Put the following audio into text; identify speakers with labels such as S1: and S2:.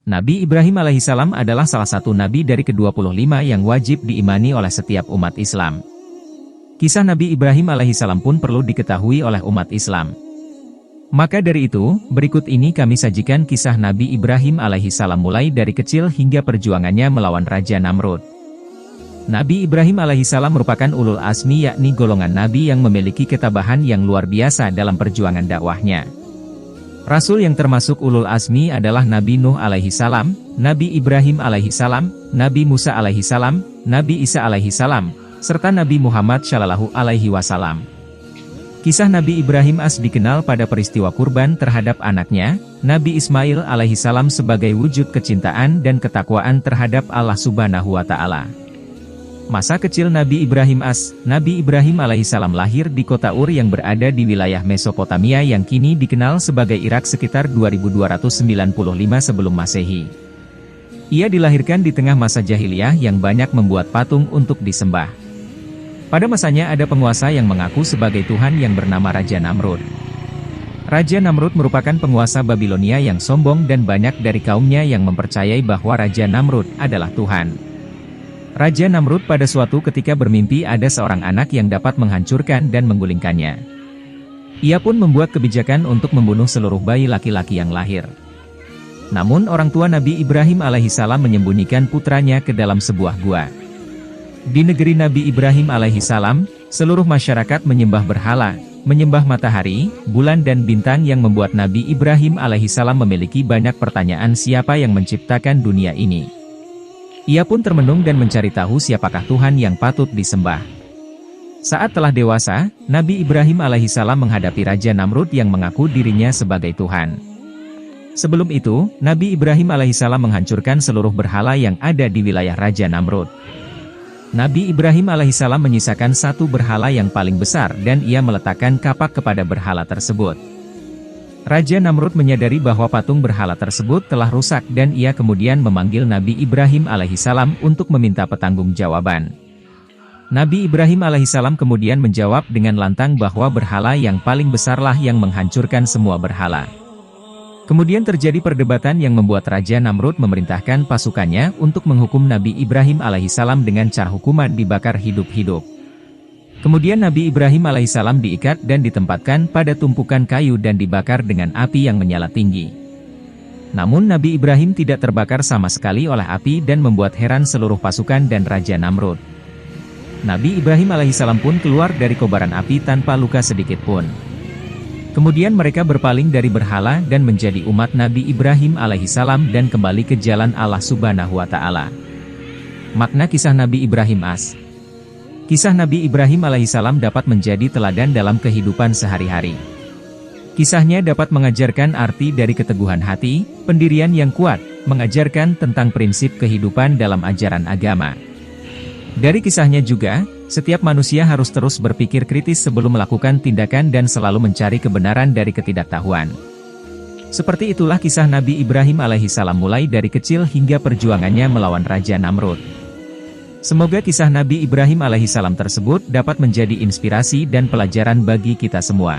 S1: Nabi Ibrahim alaihissalam adalah salah satu nabi dari ke-25 yang wajib diimani oleh setiap umat Islam. Kisah Nabi Ibrahim alaihissalam pun perlu diketahui oleh umat Islam. Maka dari itu, berikut ini kami sajikan kisah Nabi Ibrahim alaihissalam mulai dari kecil hingga perjuangannya melawan Raja Namrud. Nabi Ibrahim alaihissalam merupakan ulul azmi, yakni golongan nabi yang memiliki ketabahan yang luar biasa dalam perjuangan dakwahnya. Rasul yang termasuk ulul azmi adalah Nabi Nuh alaihissalam, Nabi Ibrahim alaihissalam, Nabi Musa alaihissalam, Nabi Isa alaihissalam, serta Nabi Muhammad shallallahu alaihi wasallam. Kisah Nabi Ibrahim as dikenal pada peristiwa kurban terhadap anaknya, Nabi Ismail alaihissalam sebagai wujud kecintaan dan ketakwaan terhadap Allah subhanahu wa ta'ala. Masa kecil Nabi Ibrahim Nabi Ibrahim alaihissalam lahir di kota Ur yang berada di wilayah Mesopotamia yang kini dikenal sebagai Irak sekitar 2295 sebelum Masehi. Ia dilahirkan di tengah masa jahiliyah yang banyak membuat patung untuk disembah. Pada masanya ada penguasa yang mengaku sebagai Tuhan yang bernama Raja Namrud. Raja Namrud merupakan penguasa Babilonia yang sombong dan banyak dari kaumnya yang mempercayai bahwa Raja Namrud adalah Tuhan. Raja Namrud pada suatu ketika bermimpi ada seorang anak yang dapat menghancurkan dan menggulingkannya. Ia pun membuat kebijakan untuk membunuh seluruh bayi laki-laki yang lahir. Namun orang tua Nabi Ibrahim alaihissalam menyembunyikan putranya ke dalam sebuah gua. Di negeri Nabi Ibrahim alaihissalam, seluruh masyarakat menyembah berhala, menyembah matahari, bulan dan bintang yang membuat Nabi Ibrahim alaihissalam memiliki banyak pertanyaan siapa yang menciptakan dunia ini. Ia pun termenung dan mencari tahu siapakah Tuhan yang patut disembah. Saat telah dewasa, Nabi Ibrahim alaihissalam menghadapi Raja Namrud yang mengaku dirinya sebagai Tuhan. Sebelum itu, Nabi Ibrahim alaihissalam menghancurkan seluruh berhala yang ada di wilayah Raja Namrud. Nabi Ibrahim alaihissalam menyisakan satu berhala yang paling besar dan ia meletakkan kapak kepada berhala tersebut. Raja Namrud menyadari bahwa patung berhala tersebut telah rusak dan ia kemudian memanggil Nabi Ibrahim alaihissalam untuk meminta pertanggungjawaban. Nabi Ibrahim alaihissalam kemudian menjawab dengan lantang bahwa berhala yang paling besarlah yang menghancurkan semua berhala. Kemudian terjadi perdebatan yang membuat Raja Namrud memerintahkan pasukannya untuk menghukum Nabi Ibrahim alaihissalam dengan cara hukuman dibakar hidup-hidup. Kemudian Nabi Ibrahim alaihissalam diikat dan ditempatkan pada tumpukan kayu dan dibakar dengan api yang menyala tinggi. Namun Nabi Ibrahim tidak terbakar sama sekali oleh api dan membuat heran seluruh pasukan dan Raja Namrud. Nabi Ibrahim alaihissalam pun keluar dari kobaran api tanpa luka sedikit pun. Kemudian mereka berpaling dari berhala dan menjadi umat Nabi Ibrahim alaihissalam dan kembali ke jalan Allah subhanahu wa ta'ala. Makna kisah Nabi Ibrahim Kisah Nabi Ibrahim alaihissalam dapat menjadi teladan dalam kehidupan sehari-hari. Kisahnya dapat mengajarkan arti dari keteguhan hati, pendirian yang kuat, mengajarkan tentang prinsip kehidupan dalam ajaran agama. Dari kisahnya juga, setiap manusia harus terus berpikir kritis sebelum melakukan tindakan dan selalu mencari kebenaran dari ketidaktahuan. Seperti itulah kisah Nabi Ibrahim alaihissalam mulai dari kecil hingga perjuangannya melawan Raja Namrud. Semoga kisah Nabi Ibrahim alaihissalam tersebut dapat menjadi inspirasi dan pelajaran bagi kita semua.